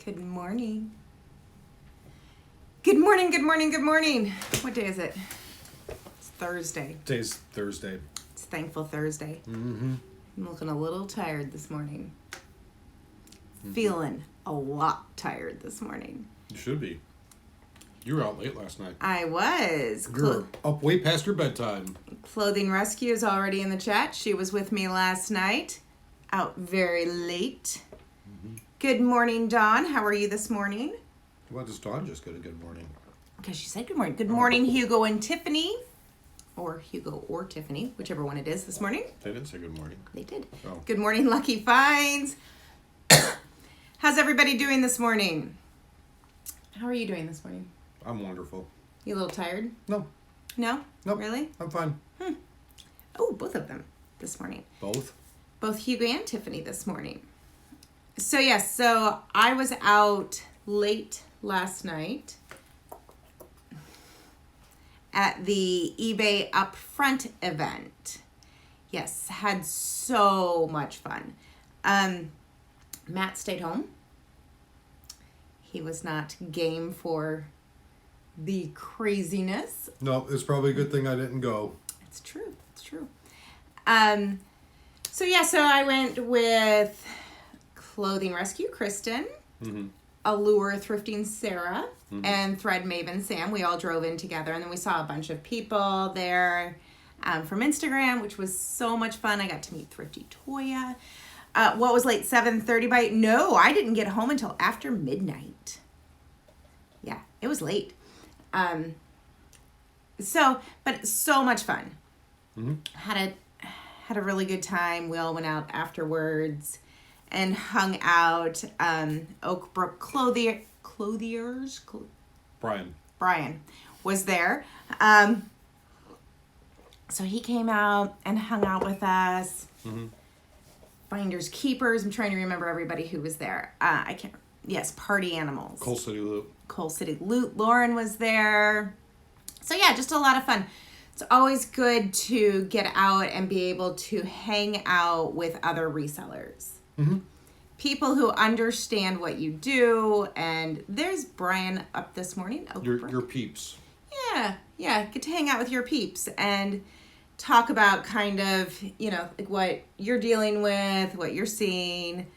Good morning. Good morning, good morning, good morning. What day is it? It's Thursday. Today's Thursday. It's Thankful Thursday. Mm-hmm. I'm looking a little tired this morning. Feeling a lot tired this morning. You should be. You were out late last night. I was. You were up way past your bedtime. Clothing Rescue is already in the chat. She was with me last night. Out very late. Mm-hmm. Good morning, Dawn. How are you this morning? Why does Dawn just go to good morning? Because she said good morning. Good morning, Hugo and Tiffany. Or Hugo or Tiffany, whichever one it is this morning. They didn't say good morning. They did. Oh. Good morning, Lucky Finds. How's everybody doing this morning? How are you doing this morning? I'm wonderful. You a little tired? No. No? Nope. Really? I'm fine. Oh, both of them this morning. Both? Both Hugo and Tiffany this morning. So, yes, so I was out late last night at the eBay Upfront event. Yes, had so much fun. Matt stayed home. He was not game for the craziness. No, it's probably a good thing I didn't go. It's true. It's true. So I went with Clothing Rescue Kristen, Allure Thrifting Sarah, and Thread Maven Sam. We all drove in together, and then we saw a bunch of people there from Instagram, which was so much fun. I got to meet Thrifty Toya. What was late? 7:30 No, I didn't get home until after midnight. Yeah, it was late. But so much fun. Had a really good time. We all went out afterwards and hung out. Oakbrook Clothiers. Brian was there. So he came out and hung out with us. Finders Keepers. I'm trying to remember everybody who was there. I can't. Yes, Party Animals. Coal City Loot. Lauren was there. So yeah, just a lot of fun. It's always good to get out and be able to hang out with other resellers. People who understand what you do. And there's Brian up this morning. Your peeps. Yeah. Get to hang out with your peeps and talk about kind of, like what you're dealing with, what you're seeing,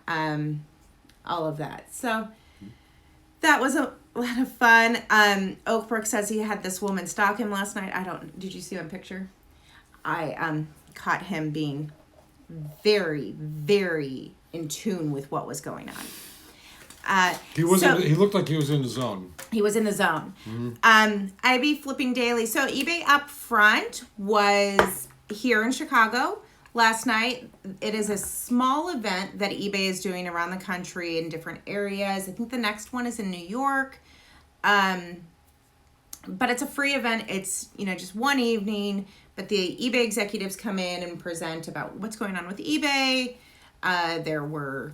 all of that. So that was a lot of fun. Oakbrook says he had this woman stalk him last night. Did you see him picture? I caught him being very, very in tune with what was going on. He looked like he was in the zone. He was in the zone. IB Flipping Daily. So eBay Upfront was here in Chicago last night. It is a small event that eBay is doing around the country in different areas. I think the next one is in New York. But it's a free event. It's, just one evening. But the eBay executives come in and present about what's going on with eBay. There were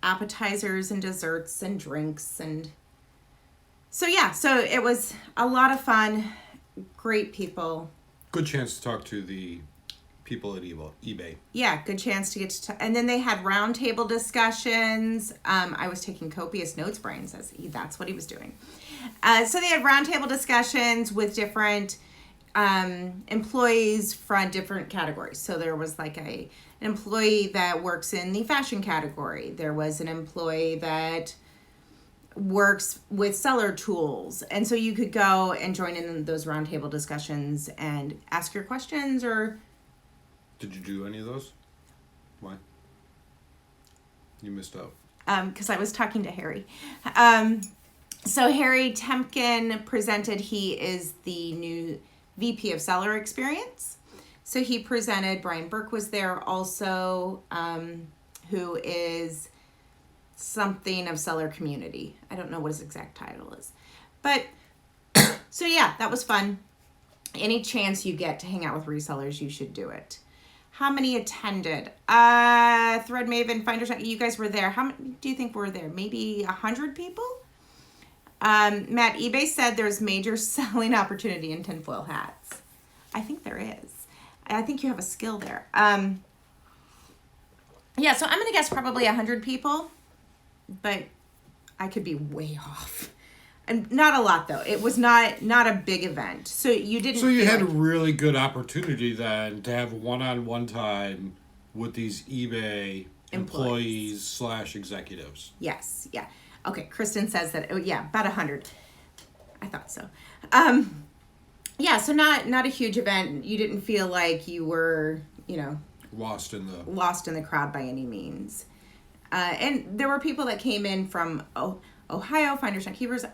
appetizers and desserts and drinks. And so it was a lot of fun. Great people. Good chance to talk to the people at eBay. Yeah, good chance to get to and then they had roundtable discussions. I was taking copious notes. Brian says that's what he was doing. So they had roundtable discussions with different employees from different categories. So there was like an employee that works in the fashion category. There was an employee that works with seller tools. And so you could go and join in those roundtable discussions and ask your questions or... Did you do any of those? Why? You missed out. Because I was talking to Harry. So Harry Temkin presented. He is the new VP of Seller Experience. So he presented. Brian Burke was there also, who is something of Seller Community. I don't know what his exact title is. But, so yeah, that was fun. Any chance you get to hang out with resellers, you should do it. How many attended? Thread Maven, Finders, you guys were there. How many do you think were there? Maybe 100 people? Matt, eBay said there's major selling opportunity in tinfoil hats. I think there is. I think you have a skill there. Yeah, so I'm going to guess probably 100 people. But I could be way off. And not a lot though. It was not a big event. So you didn't. So you feel had a like- really good opportunity then to have one-on-one time with these eBay employees / executives. Yes. Yeah. Okay. Kristen says that. Oh yeah, about 100. I thought so. Yeah. So not a huge event. You didn't feel like you were, Lost in the crowd by any means. And there were people that came in from Ohio, Finders Not Keepers,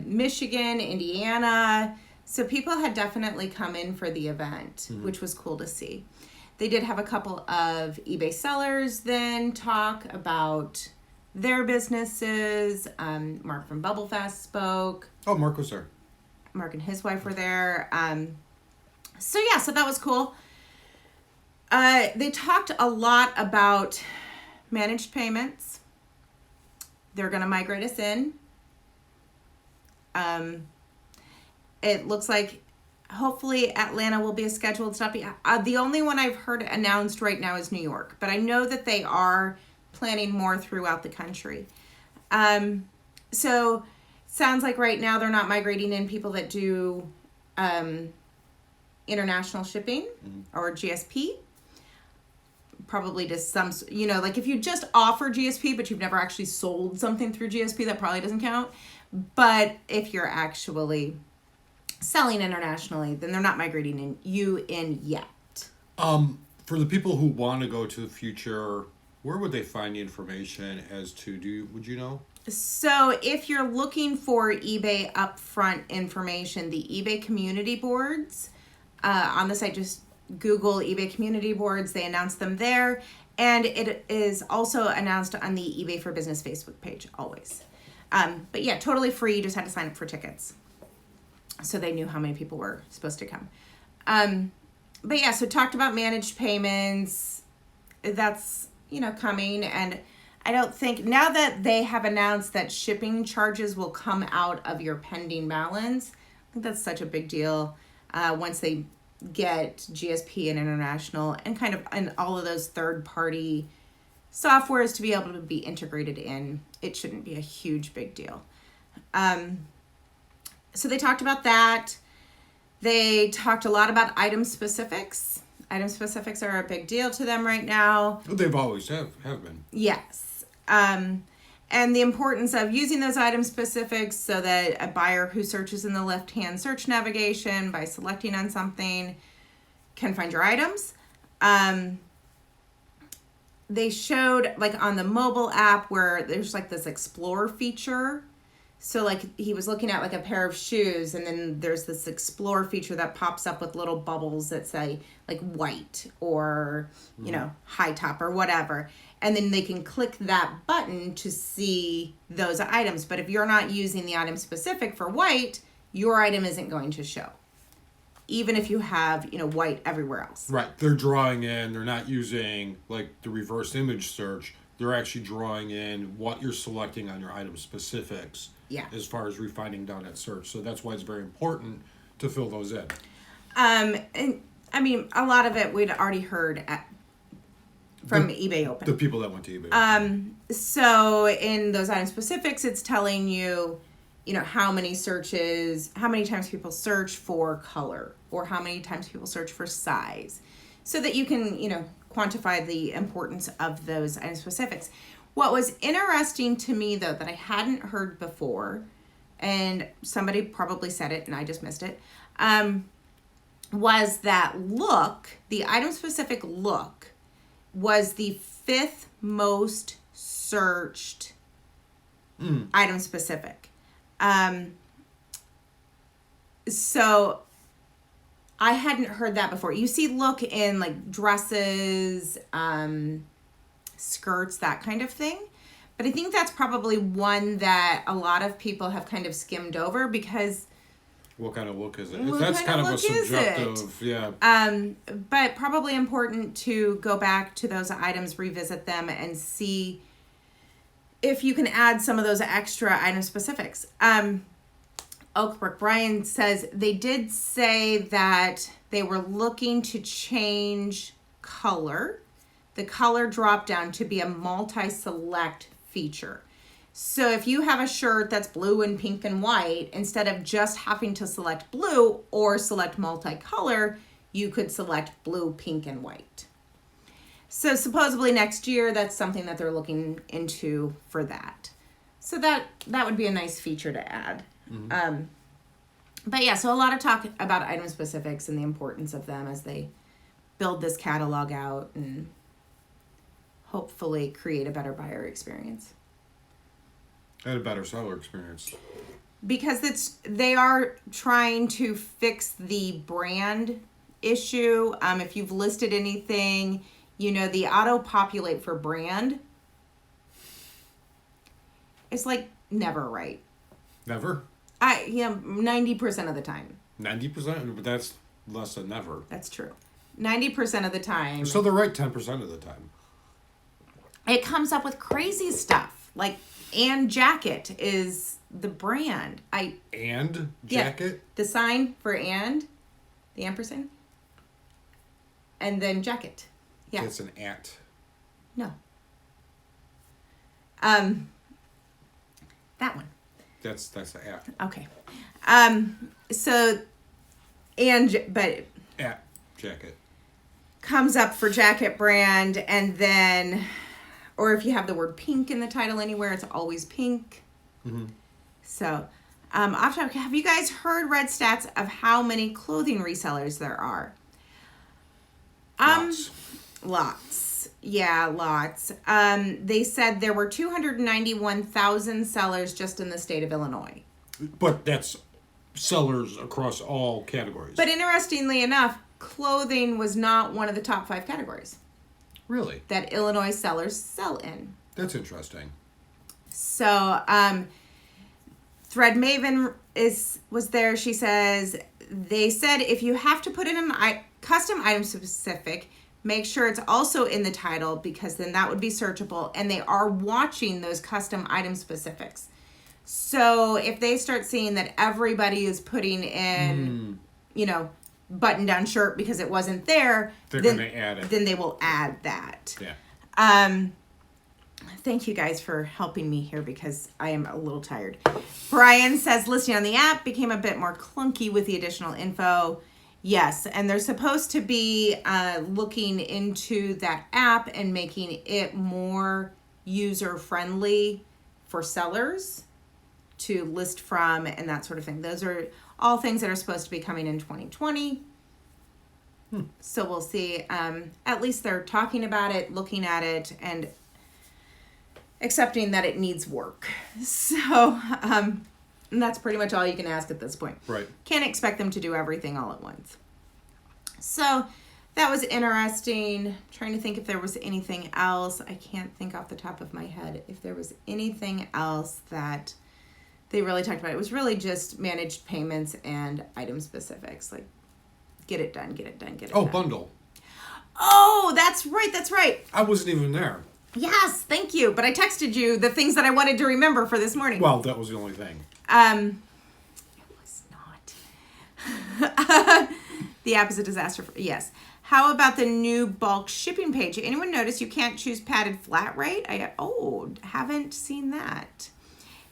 Michigan, Indiana. So people had definitely come in for the event, which was cool to see. They did have a couple of eBay sellers then talk about their businesses. Mark from BubbleFast spoke. Oh, Mark was there. Mark and his wife were there. So that was cool. They talked a lot about managed payments. They're going to migrate us in. It looks like hopefully Atlanta will be a scheduled stop. The only one I've heard announced right now is New York, but I know that they are planning more throughout the country. So sounds like right now they're not migrating in people that do international shipping or GSP. Probably just some, like if you just offer GSP, but you've never actually sold something through GSP, that probably doesn't count. But if you're actually selling internationally, then they're not migrating you in yet. For the people who want to go to the future, where would they find the information as to, would you know? So if you're looking for eBay upfront information, the eBay community boards on the site, just Google eBay community boards. They announce them there. And it is also announced on the eBay for Business Facebook page, always. But yeah, totally free. You just had to sign up for tickets. So they knew how many people were supposed to come. But yeah, so talked about managed payments. That's, coming. And I don't think, now that they have announced that shipping charges will come out of your pending balance, I think that's such a big deal. Once they get GSP and international and all of those third-party softwares to be able to be integrated in, it shouldn't be a huge big deal. So they talked about that. They talked a lot about item specifics. Item specifics are a big deal to them right now. They've always have been. Yes. And the importance of using those item specifics so that a buyer who searches in the left-hand search navigation by selecting on something can find your items. They showed on the mobile app where there's this explore feature. So he was looking at a pair of shoes, and then there's this explore feature that pops up with little bubbles that say white or, high top or whatever. And then they can click that button to see those items. But if you're not using the item specific for white, your item isn't going to show. Even if you have, white everywhere else. Right. They're drawing in, they're not using the reverse image search. They're actually drawing in what you're selecting on your item specifics. Yeah. As far as refining down that search. So that's why it's very important to fill those in. And I mean, a lot of it we'd already heard from eBay Open. The people that went to eBay. So in those item specifics, it's telling you, how many times people search for color, or how many times people search for size, so that you can, quantify the importance of those item specifics. What was interesting to me, though, that I hadn't heard before, and somebody probably said it and I just missed it, was that the item-specific look was the 5th most searched item-specific. So I hadn't heard that before. You see look in dresses, skirts, that kind of thing. But I think that's probably one that a lot of people have kind of skimmed over because... What kind of look is it? That's kind of a subjective, yeah. But probably important to go back to those items, revisit them, and see if you can add some of those extra item specifics. Oakbrook Brian says they did say that they were looking to change color. The color drop down to be a multi-select feature. So if you have a shirt that's blue and pink and white, instead of just having to select blue or select multicolor, you could select blue, pink, and white. So supposedly next year, that's something that they're looking into for that. So that would be a nice feature to add. Mm-hmm. But yeah, so a lot of talk about item specifics and the importance of them as they build this catalog out and hopefully create a better buyer experience. And a better seller experience. Because they are trying to fix the brand issue. If you've listed anything, the auto-populate for brand is like never right. Never? 90% of the time. 90%? But that's less than never. That's true. 90% of the time. So they're right 10% of the time. It comes up with crazy stuff. Like, and jacket is the brand. And jacket? Yeah, the sign for and, the ampersand. And then jacket. Yeah. It's an at. No. That one. That's the at. Okay. So, but at jacket comes up for jacket brand, and then, or if you have the word pink in the title anywhere, it's always pink. Mm-hmm. So, have you guys heard read stats of how many clothing resellers there are? Lots. Yeah, lots. They said there were 291,000 sellers just in the state of Illinois. But that's sellers across all categories. But interestingly enough, clothing was not one of the top 5 categories. Really? That Illinois sellers sell in. That's interesting. So, Thread Maven was there. She says, they said if you have to put in a custom item specific, make sure it's also in the title because then that would be searchable. And they are watching those custom item specifics. So if they start seeing that everybody is putting in, button down shirt because it wasn't there, they're going to add it. Then they will add that. Yeah. Thank you guys for helping me here because I am a little tired. Brian says listing on the app became a bit more clunky with the additional info. Yes, and they're supposed to be looking into that app and making it more user-friendly for sellers to list from and that sort of thing. Those are all things that are supposed to be coming in 2020. So we'll see. At least they're talking about it, looking at it, and accepting that it needs work. So and that's pretty much all you can ask at this point. Right. Can't expect them to do everything all at once. So that was interesting. Trying to think if there was anything else. I can't think off the top of my head if there was anything else that they really talked about. It was really just managed payments and item specifics. Like, get it done, get it done, get it done. Oh, bundle. Oh, that's right. I wasn't even there. Yes, thank you. But I texted you the things that I wanted to remember for this morning. Well, that was the only thing. It was not. The app is a disaster. Yes. How about the new bulk shipping page? Anyone notice you can't choose padded flat rate? Haven't seen that.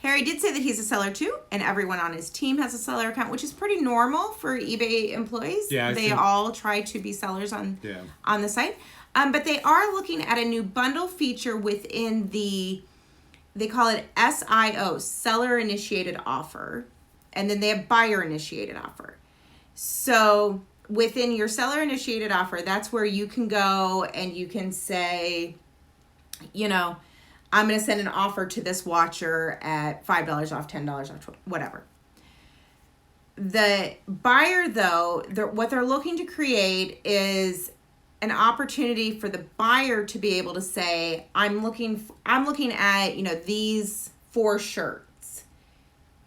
Harry did say that he's a seller too, and everyone on his team has a seller account, which is pretty normal for eBay employees. Yeah, they all try to be sellers on the site. But they are looking at a new bundle feature within they call it SIO, seller initiated offer, and then they have buyer initiated offer. So within your seller initiated offer, that's where you can go and you can say, I'm going to send an offer to this watcher at $5 off, $10 off, whatever. The buyer, though, what they're looking to create is an opportunity for the buyer to be able to say, I'm looking at, these 4 shirts.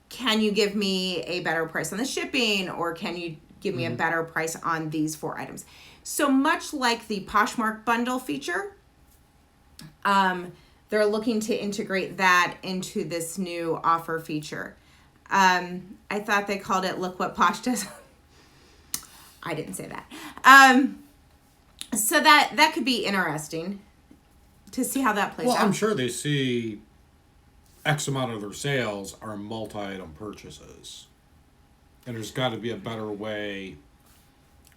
Can you give me a better price on the shipping, or can you give me a better price on these 4 items? So much like the Poshmark bundle feature, they're looking to integrate that into this new offer feature. I thought they called it Look What Posh Does. I didn't say that. So that could be interesting to see how that plays out. Well, I'm sure they see X amount of their sales are multi-item purchases. And there's got to be a better way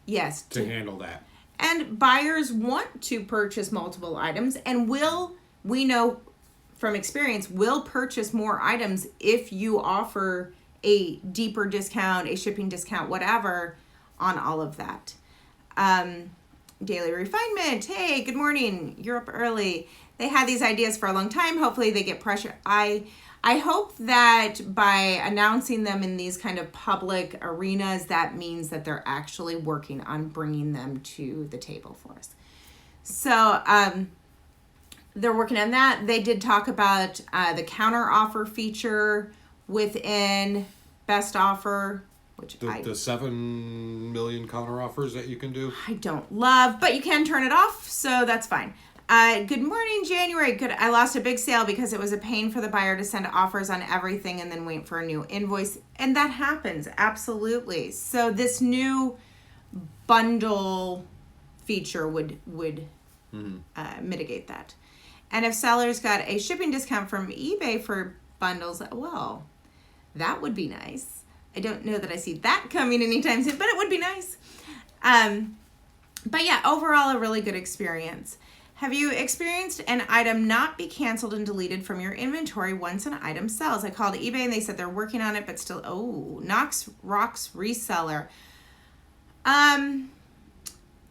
Yes. to handle that. And buyers want to purchase multiple items and we know from experience, will purchase more items if you offer a deeper discount, a shipping discount, whatever, on all of that. Daily Refinement, hey, good morning. You're up early. They had these ideas for a long time. Hopefully they get pressure. I hope that by announcing them in these kind of public arenas, that means that they're actually working on bringing them to the table for us. So they're working on that. They did talk about the counter offer feature within Best Offer, which the 7 million counter offers that you can do. I don't love, but you can turn it off, so that's fine. Good morning, January. Good. I lost a big sale because it was a pain for the buyer to send offers on everything and then wait for a new invoice. And that happens, absolutely. So this new bundle feature would mitigate that. And if sellers got a shipping discount from eBay for bundles, well, that would be nice. I don't know that I see that coming anytime soon, but it would be nice. But yeah, overall, a really good experience. Have you experienced an item not be canceled and deleted from your inventory once an item sells? I called eBay and they said they're working on it, but still, Knox Rocks reseller.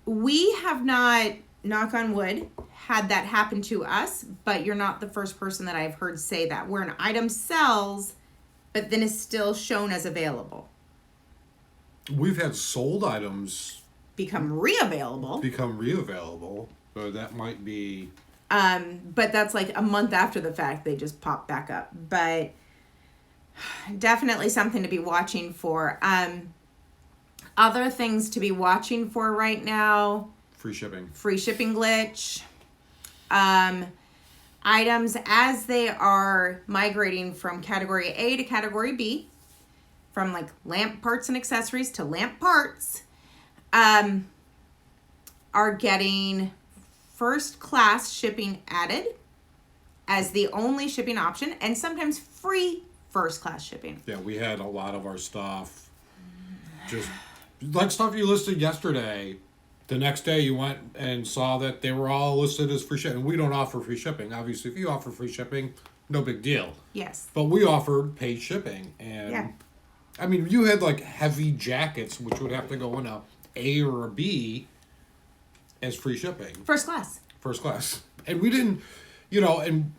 We have not, knock on wood, had that happen to us, but you're not the first person that I've heard say that, where an item sells, but then is still shown as available. We've had sold items become reavailable. So that might be... but that's like a month after the fact, they just pop back up. But definitely something to be watching for. Other things to be watching for right now. Free shipping glitch. Items as they are migrating from category A to category B, from like lamp parts and accessories to lamp parts, are getting first class shipping added as the only shipping option, and sometimes free first class shipping. Yeah, we had a lot of our stuff, just like stuff you listed yesterday. The next day you went and saw that they were all listed as free shipping. We don't offer free shipping. Obviously, if you offer free shipping, no big deal. Yes. But we offer paid shipping. And yeah. I mean, you had like heavy jackets, which would have to go in a or a B as free shipping. First class. And we didn't, and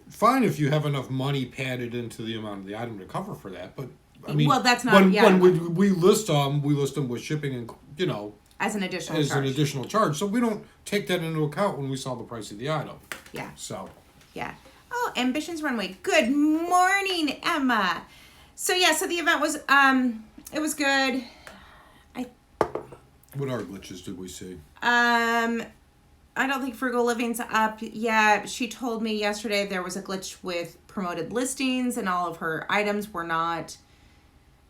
fine if you have enough money padded into the amount of the item to cover for that. But I mean, well, that's not, when we list them with shipping and, as an additional charge. So we don't take that into account when we sell the price of the item. Yeah. So. Yeah. Oh, Ambitions Runway. Good morning, Emma. So the event was, it was good. What other glitches did we see? I don't think Frugal Living's up. Yeah, she told me yesterday there was a glitch with promoted listings and all of her items were not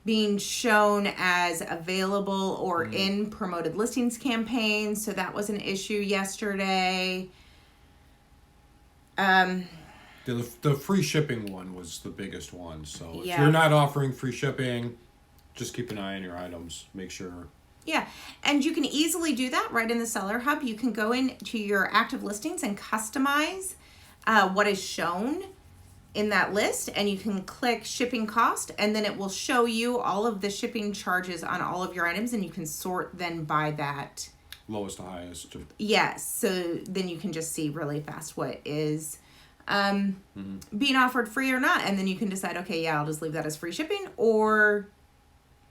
being shown as available or in promoted listings campaigns. So that was an issue yesterday. The free shipping one was the biggest one. So if yeah. you're not offering free shipping, just keep an eye on your items. Make sure. Yeah, and you can easily do that right in the Seller Hub. You can go into your active listings and customize what is shown in that list, and you can click shipping cost, and then it will show you all of the shipping charges on all of your items, and you can sort then by that. Lowest to highest. Yes, so then you can just see really fast what is being offered free or not, and then you can decide, okay, yeah, I'll just leave that as free shipping, or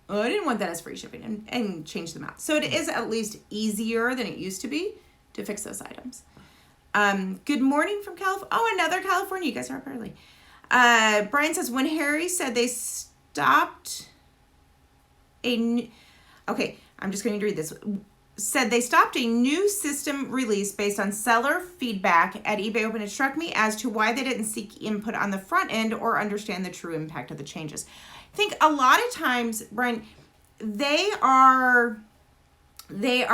I didn't want that as free shipping, and change them out. So it is at least easier than it used to be to fix those items. Good morning from California. Oh, another California. You guys are up early. Brian says, when Harry said they stopped okay, I'm just going to read this. Said they stopped a new system release based on seller feedback at eBay Open. It struck me as to why they didn't seek input on the front end or understand the true impact of the changes. I think a lot of times, Brian, they are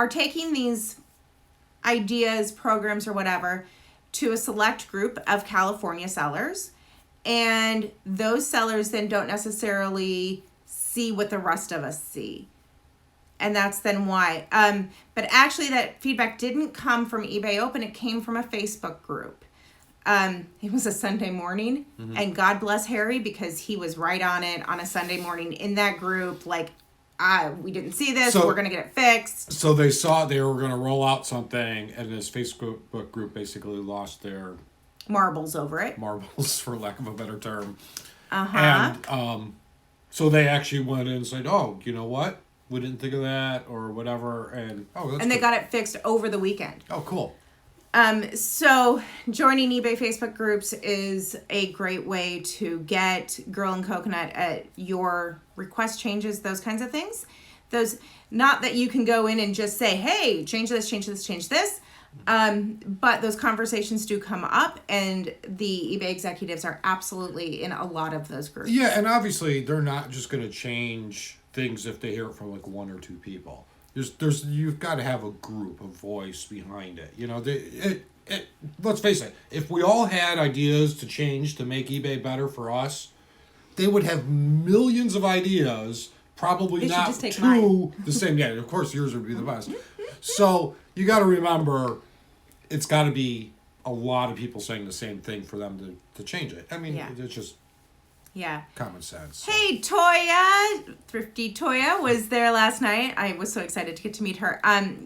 taking these ideas, programs, or whatever to a select group of California sellers, And those sellers then don't necessarily see what the rest of us see. And that's then why. But actually that feedback didn't come from eBay Open. It came from a Facebook group. It was a Sunday morning, and God bless Harry, because he was right on it on a Sunday morning in that group. Like, we didn't see this. So, we're going to get it fixed. So they saw they were going to roll out something, and this Facebook group basically lost their marbles over it. Marbles, for lack of a better term. And so they actually went in and said, "Oh, you know what? We didn't think of that," or whatever. And they got it fixed over the weekend. Oh, cool. So joining eBay Facebook groups is a great way to get Girl and Coconut at your request changes, those kinds of things. Those, not that you can go in and just say, hey, change this, change this, change this. But those conversations do come up, and the eBay executives are absolutely in a lot of those groups. Yeah, and obviously they're not just going to change things if they hear it from like one or two people. There's you've got to have a group, a voice behind it. You know, let's face it. If we all had ideas to change to make eBay better for us, they would have millions of ideas. Probably not two the same. Yeah, of course yours would be the best. So you got to remember, it's got to be a lot of people saying the same thing for them to change it. I mean, it's just. Yeah. Common sense. Hey, Toya. Thrifty Toya was there last night. I was so excited to get to meet her.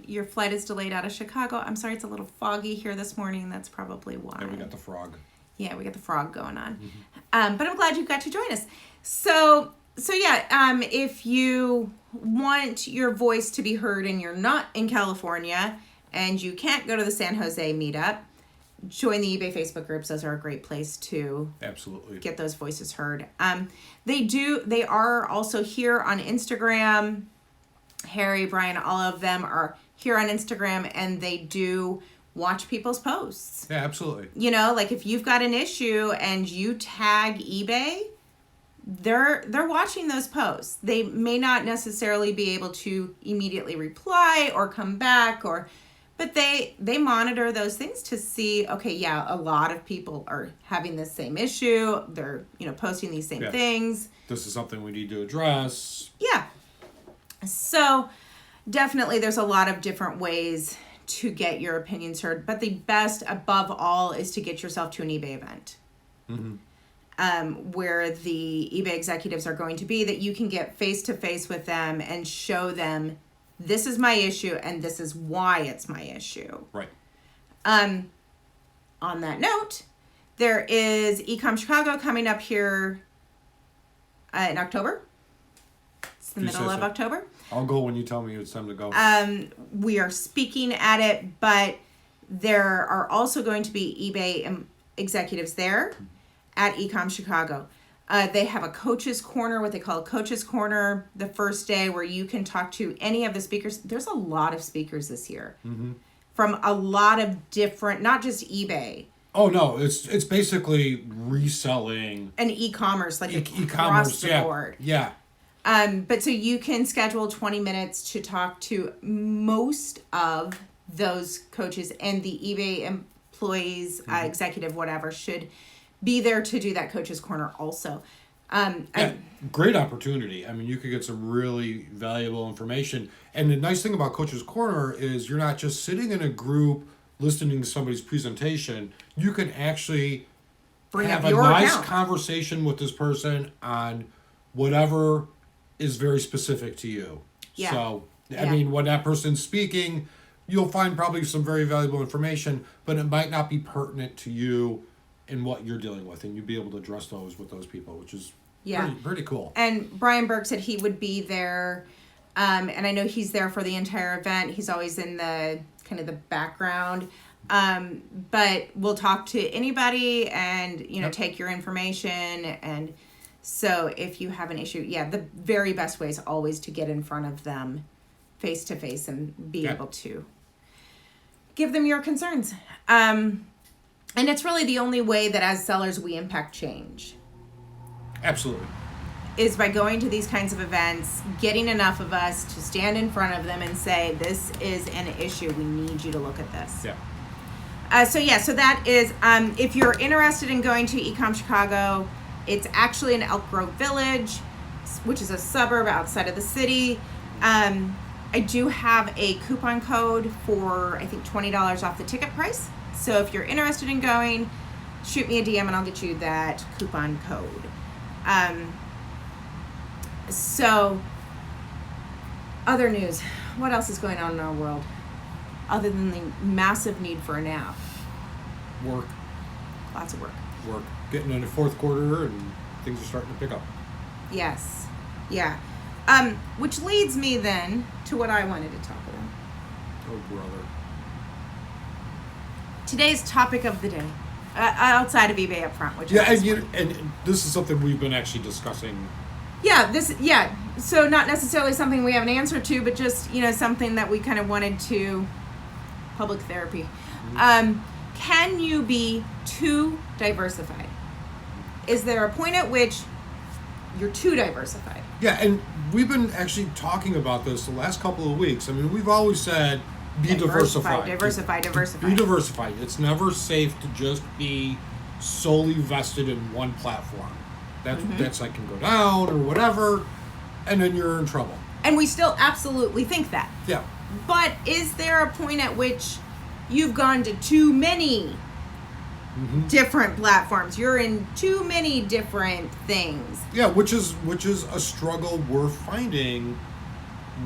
Your flight is delayed out of Chicago. I'm sorry, it's a little foggy here this morning. That's probably why. Yeah, we got the frog. Yeah, we got the frog going on. But I'm glad you got to join us. So yeah, if you want your voice to be heard and you're not in California and you can't go to the San Jose meetup, join the eBay Facebook groups. Those are a great place to absolutely get those voices heard. They are also here on Instagram. Harry, Brian, all of them are here on Instagram, and they do watch people's posts. Yeah, absolutely. You know, like if you've got an issue and you tag eBay, they're watching those posts. They may not necessarily be able to immediately reply or come back, but they monitor those things to see, okay, yeah, a lot of people are having this same issue. They're, posting these same things. This is something we need to address. Yeah. So definitely there's a lot of different ways to get your opinions heard, but the best above all is to get yourself to an eBay event. Where the eBay executives are going to be, that you can get face-to-face with them and show them, this is my issue and this is why it's my issue. Right. On that note, there is Ecom Chicago coming up here in October. It's the middle of October. I'll go when you tell me it's time to go. We are speaking at it, but there are also going to be eBay executives there at Ecom Chicago. They have a coach's corner, what they call a coach's corner, the first day, where you can talk to any of the speakers. There's a lot of speakers this year from a lot of different, not just eBay. Oh no, it's basically reselling and e-commerce, like across the board. Yeah. But so you can schedule 20 minutes to talk to most of those coaches, and the eBay employees, executive, whatever, should be there to do that coach's corner also. Great opportunity. I mean, you could get some really valuable information. And the nice thing about Coach's Corner is you're not just sitting in a group listening to somebody's presentation. You can actually have a nice conversation with this person on whatever is very specific to you. Yeah. So, I mean, when that person's speaking, you'll find probably some very valuable information, but it might not be pertinent to you in what you're dealing with, and you'd be able to address those with those people, which is pretty cool. And Brian Burke said he would be there, and I know he's there for the entire event. He's always in the kind of the background, but we'll talk to anybody and take your information. And so if you have an issue, the very best way is always to get in front of them face to face and be able to give them your concerns. And it's really the only way that as sellers we impact change. Absolutely. Is by going to these kinds of events, getting enough of us to stand in front of them and say, this is an issue. We need you to look at this. Yeah. So that is, if you're interested in going to Ecom Chicago, it's actually in Elk Grove Village, which is a suburb outside of the city. I do have a coupon code for, I think, $20 off the ticket price. So if you're interested in going, shoot me a DM and I'll get you that coupon code. So, other news. What else is going on in our world? Other than the massive need for a nap. Work. Lots of work. Work. Getting into fourth quarter and things are starting to pick up. Yes. Yeah. Which leads me then to what I wanted to talk about. Oh, brother. Today's topic of the day. Outside of eBay Upfront, which and this is something we've been actually discussing. So not necessarily something we have an answer to, but just, something that we kind of wanted to, public therapy. Mm-hmm. Can you be too diversified? Is there a point at which you're too diversified? Yeah, and we've been actually talking about this the last couple of weeks. I mean, we've always said be diversified. Diversify. Be diversified. It's never safe to just be solely vested in one platform. That's like can go down or whatever, and then you're in trouble. And we still absolutely think that. Yeah. But is there a point at which you've gone to too many different platforms? You're in too many different things. Yeah, which is a struggle we're finding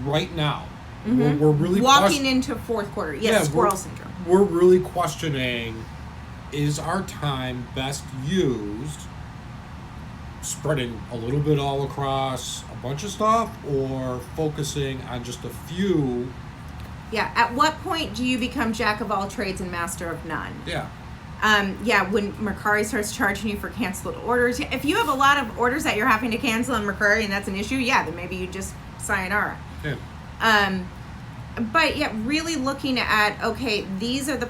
right now. Mm-hmm. We're really walking into fourth quarter. Yes, squirrel syndrome. We're really questioning: is our time best used spreading a little bit all across a bunch of stuff, or focusing on just a few? Yeah. At what point do you become jack of all trades and master of none? Yeah. When Mercari starts charging you for canceled orders. If you have a lot of orders that you're having to cancel in Mercari and that's an issue, then maybe you just sayonara. Yeah. But really looking at, okay, these are the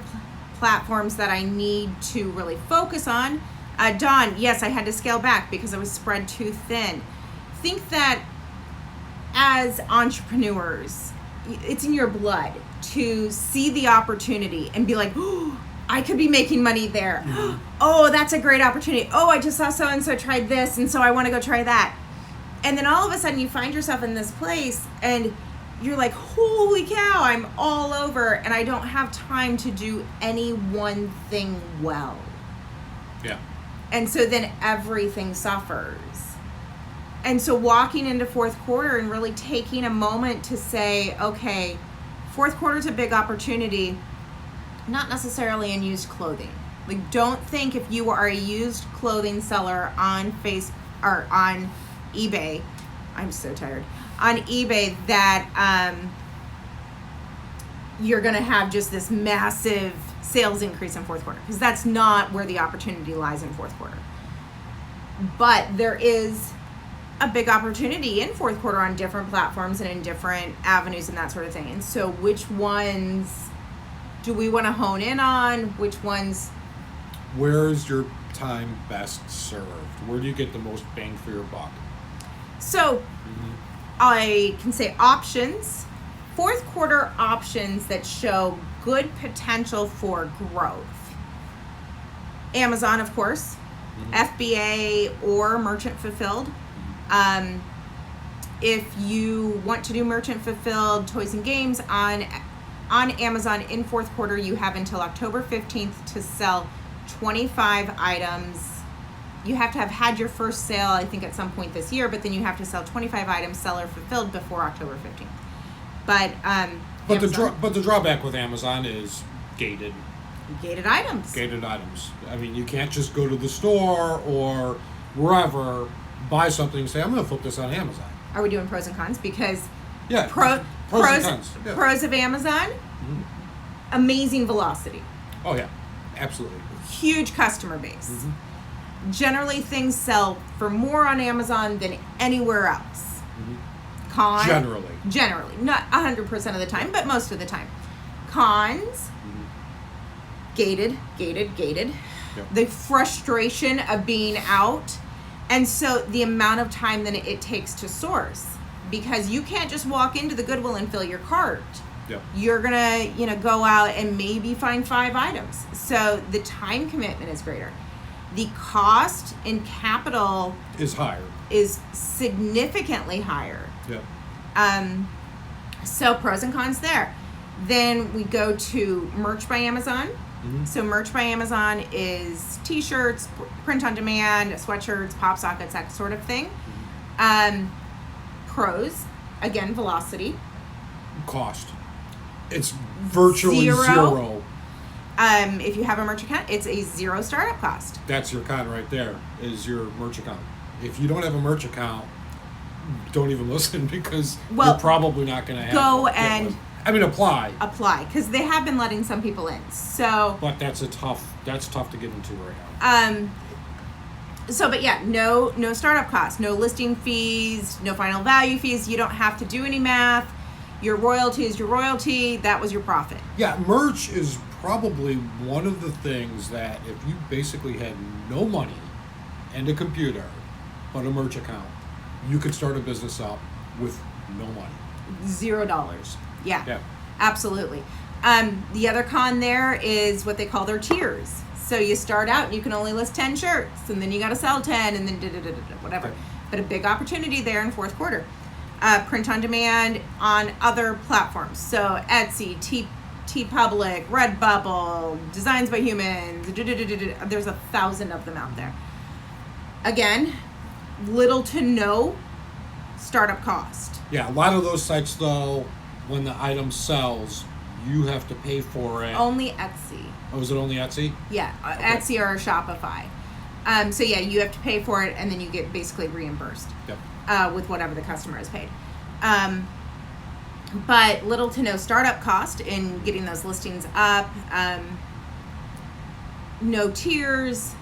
platforms that I need to really focus on. Dawn, yes, I had to scale back because I was spread too thin. Think that as entrepreneurs, it's in your blood to see the opportunity and be like, oh, I could be making money there. Mm-hmm. Oh, that's a great opportunity. Oh, I just saw so-and-so tried this, and so I want to go try that. And then all of a sudden you find yourself in this place and you're like, holy cow, I'm all over and I don't have time to do any one thing well. Yeah. And so then everything suffers. And so walking into fourth quarter and really taking a moment to say, okay, fourth quarter is a big opportunity, not necessarily in used clothing. Like, don't think if you are a used clothing seller on or on eBay, I'm so tired, on eBay that you're going to have just this massive sales increase in fourth quarter, because that's not where the opportunity lies in fourth quarter. But there is a big opportunity in fourth quarter on different platforms and in different avenues and that sort of thing. And so which ones do we want to hone in on? Which ones? Where is your time best served? Where do you get the most bang for your buck? So I can say options, fourth quarter options that show good potential for growth. Amazon, of course, FBA or merchant fulfilled. If you want to do merchant fulfilled toys and games on Amazon in fourth quarter, you have until October 15th to sell 25 items. You have to have had your first sale, I think, at some point this year, but then you have to sell 25 items seller fulfilled before October 15th. But the drawback with Amazon is gated items. Gated items. I mean, you can't just go to the store or wherever, buy something and say, I'm going to flip this on Amazon. Are we doing pros and cons? Because pros and cons. Yeah. Pros of Amazon, amazing velocity. Oh, yeah. Absolutely. Huge customer base. Generally, things sell for more on Amazon than anywhere else. Con? Generally. Not 100% of the time, but most of the time. Cons? Gated. Yep. The frustration of being out. And so the amount of time that it takes to source. Because you can't just walk into the Goodwill and fill your cart. Yep. You're gonna, go out and maybe find 5 items. So the time commitment is greater. The cost in capital Is higher. is significantly higher. Yep. So pros and cons there. Then we go to merch by Amazon. Mm-hmm. So merch by Amazon is t-shirts, print on demand, sweatshirts, pop sockets, that sort of thing. Pros, again, velocity. Cost. It's virtually Zero. zero. If you have a merch account, it's a 0 startup cost. That's your con right there, is your merch account. If you don't have a merch account, don't even listen, because you're probably not going to have go one. and apply. Apply, because they have been letting some people in. So, but that's tough to get into right now. But yeah, no startup costs, no listing fees, no final value fees. You don't have to do any math. Your royalty is your royalty. That was your profit. Yeah, merch is probably one of the things that if you basically had no money and a computer, but a merch account, you could start a business up with no money. $0. Yeah. Absolutely. The other con there is what they call their tiers. So you start out and you can only list 10 shirts, and then you got to sell 10, and then whatever. Okay. But a big opportunity there in fourth quarter. Print on demand on other platforms. So Etsy, TeePublic, Redbubble, Designs by Humans. There's 1,000 of them out there. Again, little to no startup cost. Yeah, a lot of those sites, though, when the item sells, you have to pay for it. Only Etsy. Oh, is it only Etsy? Yeah, Okay. Etsy or Shopify. So yeah, you have to pay for it, and then you get basically reimbursed with whatever the customer has paid. But little to no startup cost in getting those listings up. No tiers,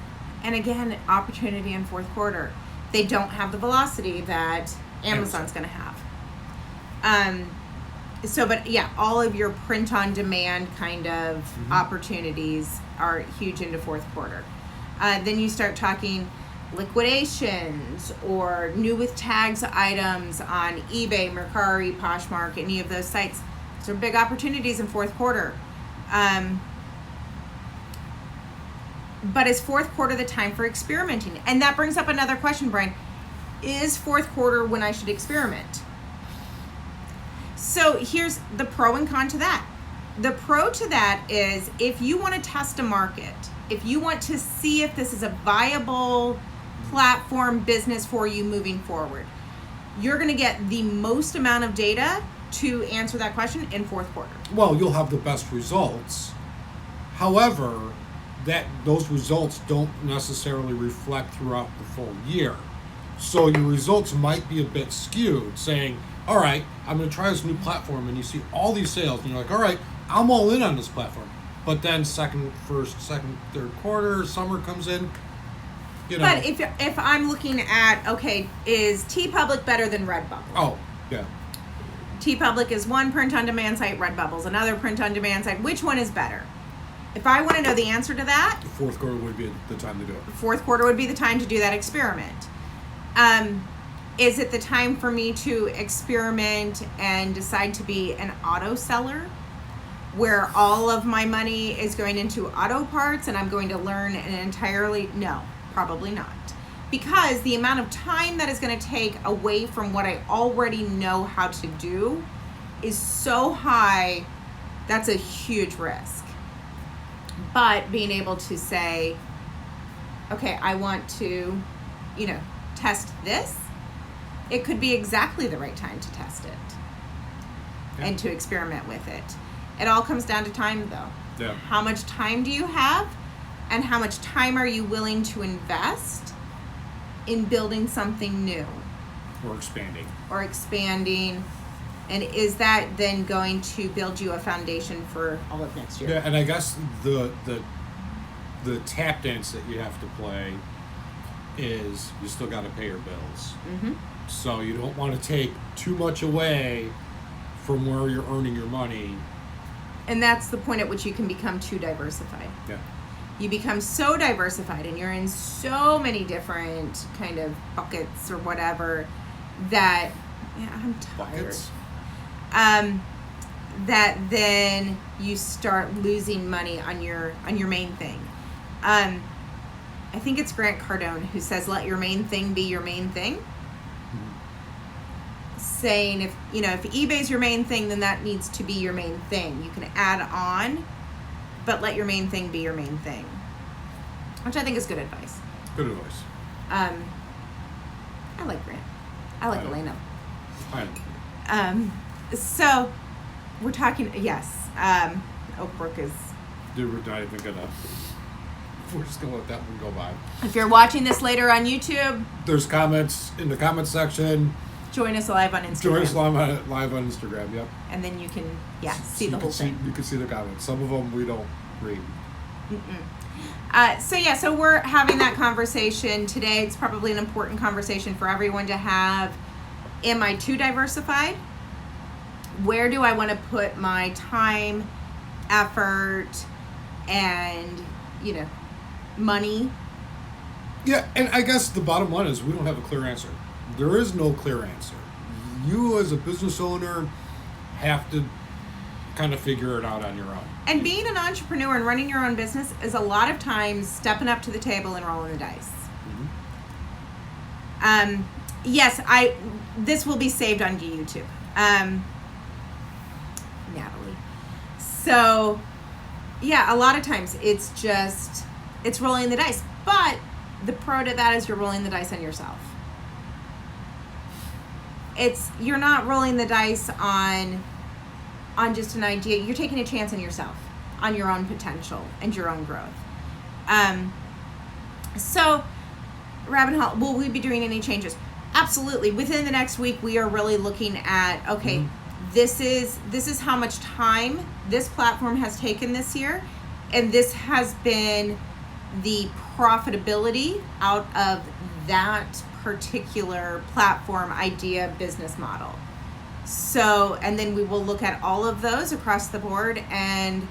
and again, opportunity in fourth quarter. They don't have the velocity that Amazon's going to have. But yeah, all of your print on demand kind of opportunities are huge into fourth quarter. Then you start talking liquidations or new with tags items on eBay, Mercari, Poshmark, any of those sites. Those are big opportunities in fourth quarter. But is fourth quarter the time for experimenting? And that brings up another question, Brian. Is fourth quarter when I should experiment? So here's the pro and con to that. The pro to that is if you want to test a market, if you want to see if this is a viable platform business for you moving forward, you're going to get the most amount of data to answer that question in fourth quarter. Well, you'll have the best results. However, those results don't necessarily reflect throughout the full year. So your results might be a bit skewed, saying, all right, I'm going to try this new platform, and you see all these sales, and you're like, all right, I'm all in on this platform. But then second, third quarter, summer comes in, But if I'm looking at, okay, is TeePublic better than Redbubble? Oh, yeah. TeePublic is one print-on-demand site, Redbubble's another print-on-demand site. Which one is better? If I want to know the answer to that, The fourth quarter would be the time to do it. fourth quarter would be the time to do that experiment. Is it the time for me to experiment and decide to be an auto seller, where all of my money is going into auto parts and I'm going to learn an entirely? No, probably not. Because the amount of time that is going to take away from what I already know how to do is so high, that's a huge risk. But being able to say, okay, I want to, test this, it could be exactly the right time to test it and to experiment with it. It all comes down to time, though. Yeah. How much time do you have, and how much time are you willing to invest in building something new Or expanding. and is that then going to build you a foundation for all of next year? Yeah, and I guess the tap dance that you have to play is you still got to pay your bills. Mm-hmm. So you don't want to take too much away from where you're earning your money. And that's the point at which you can become too diversified. Yeah. You become so diversified and you're in so many different kind of buckets or whatever that I'm tired. Buckets? that then you start losing money on your main thing. I think it's Grant Cardone who says, "Let your main thing be your main thing." Saying if eBay's your main thing, then that needs to be your main thing. You can add on, but let your main thing be your main thing, which I think is good advice. Good advice. I like Grant. I like Elena. So we're talking. Yes, Oakbrook is. Dude, we're not even gonna. We're just gonna let that one go by. If you're watching this later on YouTube, there's comments in the comment section. Join us live on Instagram. Join us live on Instagram. Yep. And then you can see the whole thing. You can see the comments. Some of them we don't read. So we're having that conversation today. It's probably an important conversation for everyone to have. Am I too diversified? Where do I want to put my time, effort, and money? Yeah, and I guess the bottom line is we don't have a clear answer. There is no clear answer. You as a business owner have to kind of figure it out on your own. And being an entrepreneur and running your own business is a lot of times stepping up to the table and rolling the dice. Mm-hmm. Yes, this will be saved on YouTube. Natalie. So, yeah, a lot of times it's rolling the dice. But the pro to that is you're rolling the dice on yourself. You're not rolling the dice on just an idea. You're taking a chance on yourself, on your own potential and your own growth. So, Rabbit Hall, will we be doing any changes? Absolutely. Within the next week, we are really looking at, okay, this is how much time this platform has taken this year, and this has been the profitability out of that particular platform idea business model. So, and then we will look at all of those across the board and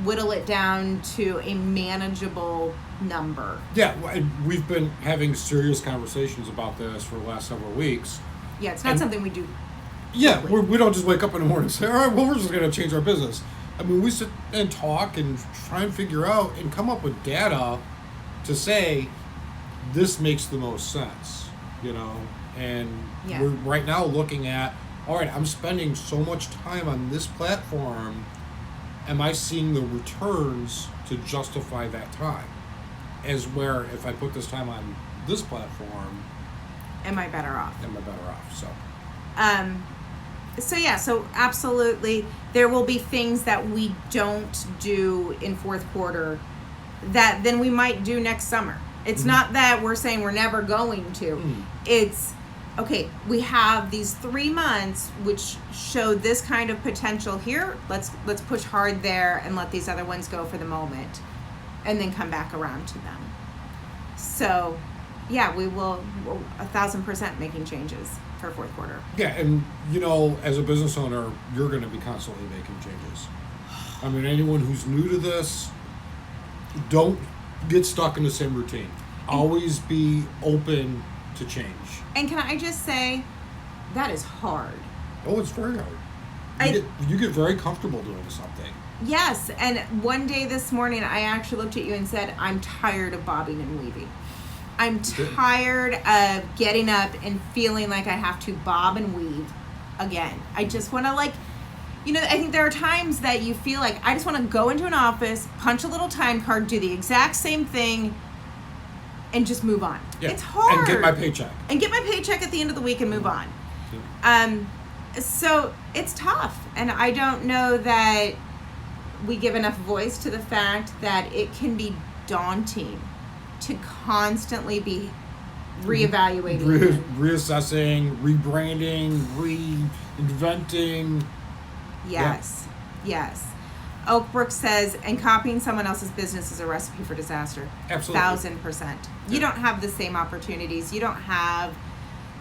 whittle it down to a manageable number. Yeah, we've been having serious conversations about this for the last several weeks. Yeah, it's not something we do. Yeah, we don't just wake up in the morning and say, all right, well, we're just going to change our business. I mean, we sit and talk and try and figure out and come up with data to say this makes the most sense, and we're right now looking at, all right, I'm spending so much time on this platform. Am I seeing the returns to justify that time? As where if I put this time on this platform, am I better off? So absolutely, there will be things that we don't do in fourth quarter that then we might do next summer. It's not that we're saying we're never going to. It's, okay, we have these 3 months which show this kind of potential here. Let's push hard there and let these other ones go for the moment, and then come back around to them. So, yeah, we will 1,000% making changes for fourth quarter. Yeah, and as a business owner, you're going to be constantly making changes. I mean, anyone who's new to this, don't get stuck in the same routine. Always be open to change. And can I just say, that is hard. Oh, it's very hard. You get very comfortable doing something. Yes, and one day this morning, I actually looked at you and said, I'm tired of bobbing and weaving. I'm tired of getting up and feeling like I have to bob and weave again. I just want to I think there are times that you feel like I just want to go into an office, punch a little time card, do the exact same thing, and just move on. Yeah. It's hard. And get my paycheck. At the end of the week and move on. Yeah. So it's tough. And I don't know that we give enough voice to the fact that it can be daunting to constantly be reevaluating. Reassessing, rebranding, reinventing. Yes. Oakbrook says, and copying someone else's business is a recipe for disaster. Absolutely. 1,000%. You don't have the same opportunities. You don't have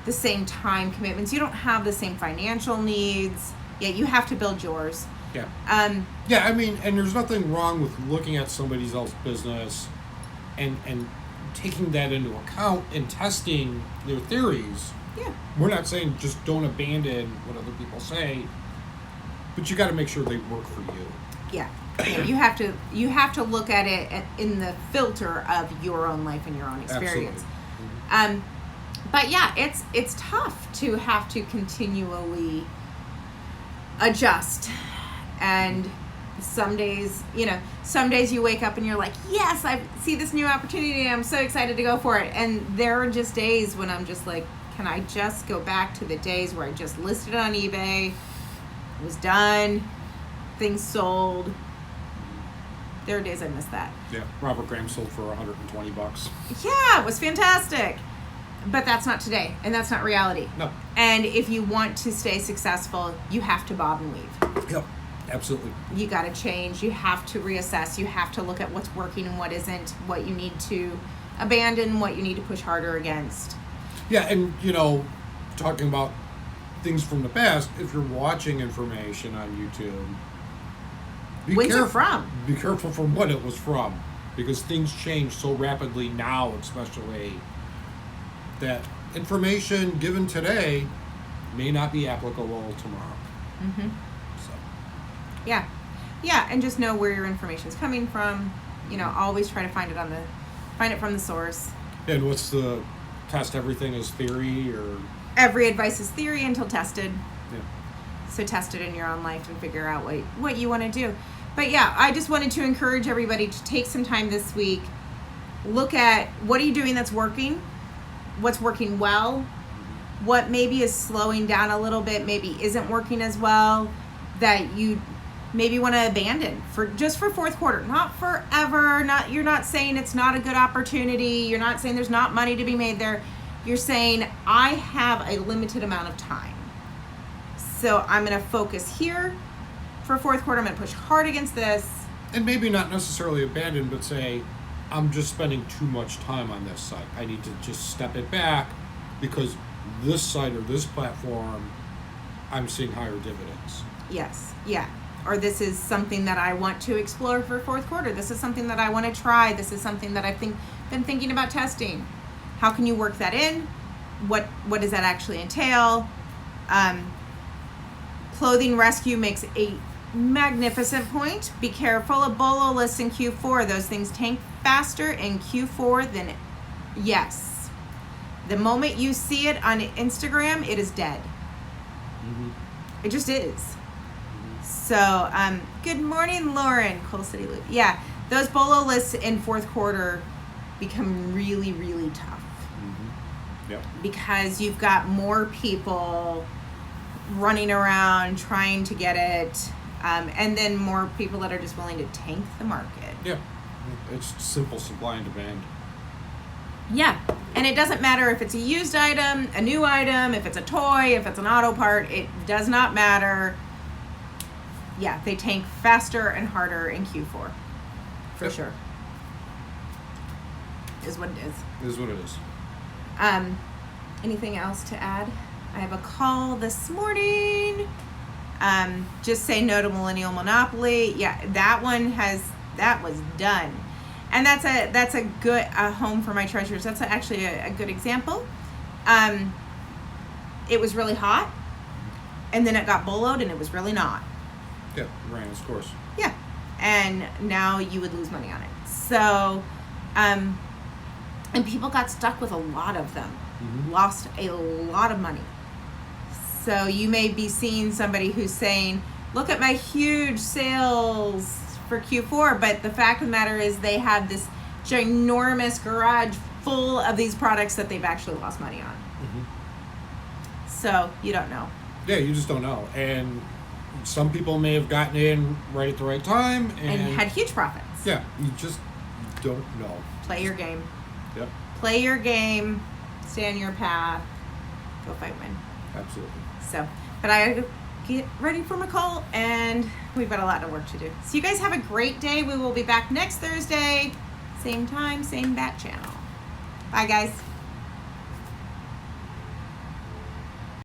the same time commitments. You don't have the same financial needs. Yeah, you have to build yours. Yeah. Yeah, I mean, and there's nothing wrong with looking at somebody else's business and taking that into account and testing their theories. Yeah. We're not saying just don't abandon what other people say. But you got to make sure they work for you. Yeah. Yeah, you have to look at it in the filter of your own life and your own experience. Absolutely. But yeah, it's tough to have to continually adjust. And some days you wake up and you're like, yes, I see this new opportunity and I'm so excited to go for it. And there are just days when I'm just like, can I just go back to the days where I just listed on eBay, it was done, things sold. There are days I miss that. Yeah, Robert Graham sold for $120. Yeah, it was fantastic. But that's not today, and that's not reality. No. And if you want to stay successful, you have to bob and weave. Yep, absolutely. You got to change. You have to reassess. You have to look at what's working and what isn't, what you need to abandon, what you need to push harder against. Yeah, and, talking about things from the past, if you're watching information on YouTube, When's it from? Be careful from what it was from, because things change so rapidly now, especially, that information given today may not be applicable tomorrow. Mm-hmm. So. Yeah, and just know where your information is coming from. Always try to find it from the source. And what's the test everything as theory, or every advice is theory until tested. Yeah. So test it in your own life and figure out what you want to do. But yeah, I just wanted to encourage everybody to take some time this week, look at what are you doing that's working, what's working well, what maybe is slowing down a little bit, maybe isn't working as well, that you maybe want to abandon for fourth quarter, not forever. You're not saying it's not a good opportunity. You're not saying there's not money to be made there. You're saying I have a limited amount of time. So I'm going to focus here for fourth quarter. I'm going to push hard against this. And maybe not necessarily abandon, but say, I'm just spending too much time on this site. I need to just step it back because this site or this platform, I'm seeing higher dividends. Yes. Yeah. Or this is something that I want to explore for fourth quarter. This is something that I want to try. This is something that I've been thinking about testing. How can you work that in? What does that actually entail? Clothing Rescue makes a magnificent point. Be careful of BOLO lists in Q4. Those things tank faster in Q4 than yes. The moment you see it on Instagram, it is dead. Mm-hmm. It just is. So, good morning, Lauren, Coal City Loop. Yeah, those BOLO lists in fourth quarter become really, really tough. Mm-hmm. Yep. Because you've got more people running around trying to get it, and then more people that are just willing to tank the market. Yeah, it's simple supply and demand. Yeah, and it doesn't matter if it's a used item, a new item, if it's a toy, if it's an auto part, it does not matter. Yeah, they tank faster and harder in Q4. For Yep. sure. Is what it is. It is what it is. Anything else to add? I have a call this morning. Just say no to Millennial Monopoly. Yeah, that was done. And that's a good home for my treasures. That's actually a good example. It was really hot, and then it got BOLO'd, and it was really not. Yeah, ran its course. Yeah, and now you would lose money on it. So, and people got stuck with a lot of them, lost a lot of money. So you may be seeing somebody who's saying, look at my huge sales for Q4, but the fact of the matter is they have this ginormous garage full of these products that they've actually lost money on. Mm-hmm. So you don't know. Yeah, you just don't know. And some people may have gotten in right at the right time and had huge profits. Yeah, you just don't know. Play your game. Yep. Play your game. Stay on your path. Go fight, win. Absolutely. So, but I get ready for my call, and we've got a lot of work to do. So you guys have a great day. We will be back next Thursday. Same time, same bat channel. Bye, guys.